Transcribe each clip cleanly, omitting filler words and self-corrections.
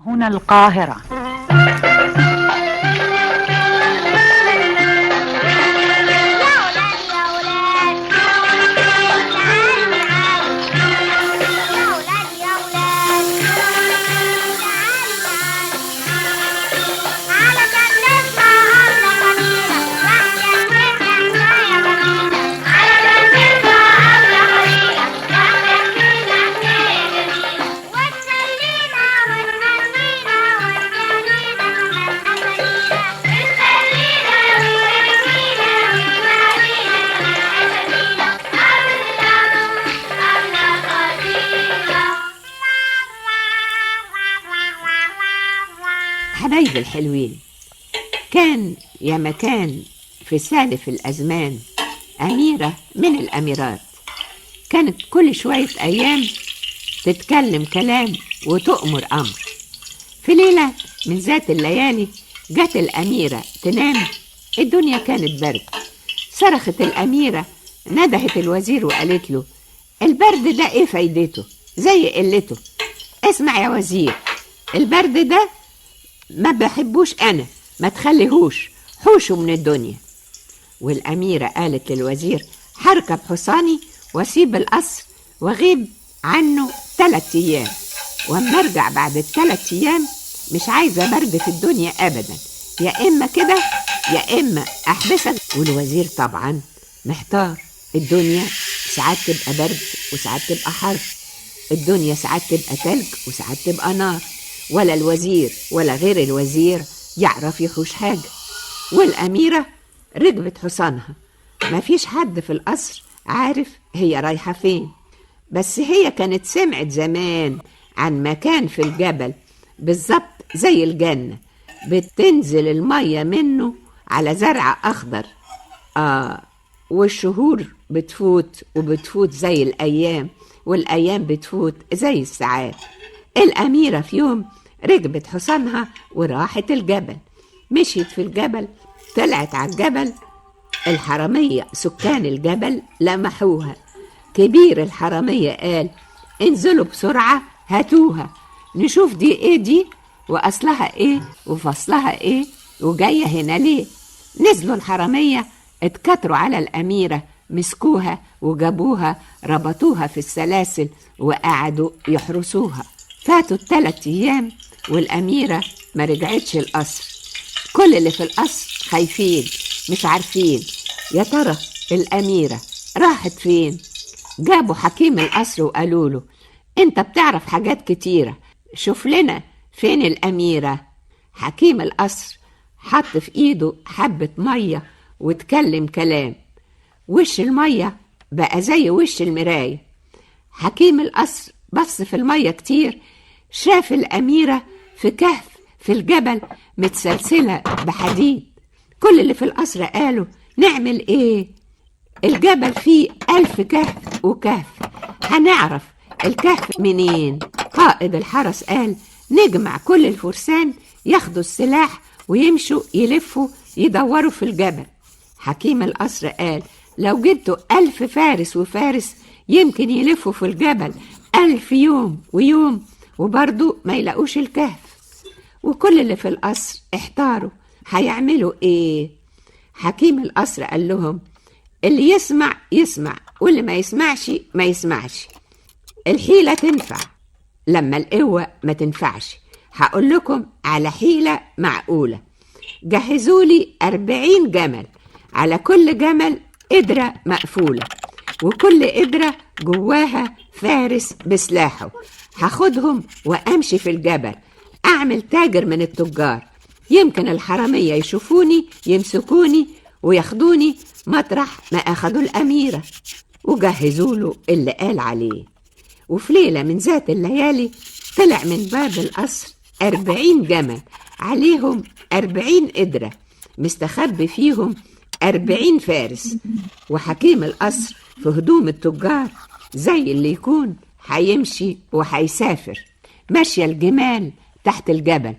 هنا القاهرة. حبايب الحلوين، كان يا مكان في سالف الأزمان أميرة من الأميرات، كانت كل شوية أيام تتكلم كلام وتؤمر أمر. في ليلة من ذات الليالي جت الأميرة تنام، الدنيا كانت برد. صرخت الأميرة، ندهت الوزير وقالت له: البرد ده إيه فايدته؟ زي قلته. اسمع يا وزير، البرد ده ما بحبوش أنا، ما تخليهوش، حوشه من الدنيا. والأميرة قالت للوزير: هركب حصاني واسيب القصر واغيب عنه 3 أيام، واما ارجع بعد ال3 أيام مش عايزة برد في الدنيا أبدا، يا إما كده يا إما أحبسك. والوزير طبعا محتار، الدنيا ساعات تبقى برد وساعات تبقى حر، الدنيا ساعات تبقى تلج وساعات تبقى نار، ولا الوزير ولا غير الوزير يعرف يحوش حاجة. والأميرة ركبت حصانها، مفيش حد في القصر عارف هي رايحة فين، بس هي كانت سمعت زمان عن مكان في الجبل بالظبط زي الجنة، بتنزل المية منه على زرع أخضر. والشهور بتفوت وبتفوت زي الأيام، والأيام بتفوت زي الساعات. الأميرة في يوم ركبت حصانها وراحت الجبل، مشيت في الجبل، طلعت على الجبل. الحرامية سكان الجبل لمحوها. كبير الحرامية قال: انزلوا بسرعة هاتوها، نشوف دي ايه دي، وأصلها ايه وفصلها ايه وجاية هنا ليه. نزلوا الحرامية، اتكتروا على الأميرة، مسكوها وجابوها، ربطوها في السلاسل وقعدوا يحرسوها. فاتوا 3 أيام والأميرة ما رجعتش القصر. كل اللي في القصر خايفين، مش عارفين يا ترى الأميرة راحت فين. جابوا حكيم القصر وقالوا له: انت بتعرف حاجات كتيرة، شوف لنا فين الأميرة. حكيم القصر حط في ايده حبة مية واتكلم كلام، وش المية بقى زي وش المراية. حكيم القصر بص في المية كتير، شاف الأميرة في كهف في الجبل متسلسلة بحديد. كل اللي في القصر قالوا: نعمل ايه؟ الجبل فيه 1000 كهف وكهف، هنعرف الكهف منين؟ قائد الحرس قال: نجمع كل الفرسان ياخدوا السلاح ويمشوا يلفوا يدوروا في الجبل. حكيم القصر قال: لو جبتوا 1000 فارس وفارس يمكن يلفوا في الجبل 1000 يوم ويوم وبرضو ما يلاقوش الكهف. وكل اللي في القصر احتاروا هيعملوا ايه. حكيم القصر قال لهم: اللي يسمع يسمع، واللي ما يسمعش ما يسمعش. الحيلة تنفع لما القوة ما تنفعش. هقول لكم على حيلة معقولة. جهزوا لي 40 جمل، على كل جمل قدرة مقفولة، وكل قدرة جواها فارس بسلاحه. هاخدهم وامشي في الجبل، اعمل تاجر من التجار، يمكن الحرامية يشوفوني يمسكوني وياخدوني مطرح ما اخدوا الأميرة. وجهزوا له اللي قال عليه. وفي ليلة من ذات الليالي طلع من باب القصر 40 جمل، عليهم 40 قدرة، مستخبي فيهم 40 فارس. وحكيم القصر في هدوم التجار زي اللي يكون هيمشي وهيسافر. ماشية الجمال تحت الجبل،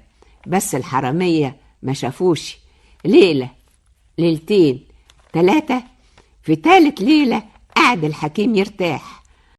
بس الحرامية ما شافوش. ليلة، ليلتين، 3، في 3 ليلة قعد الحكيم يرتاح.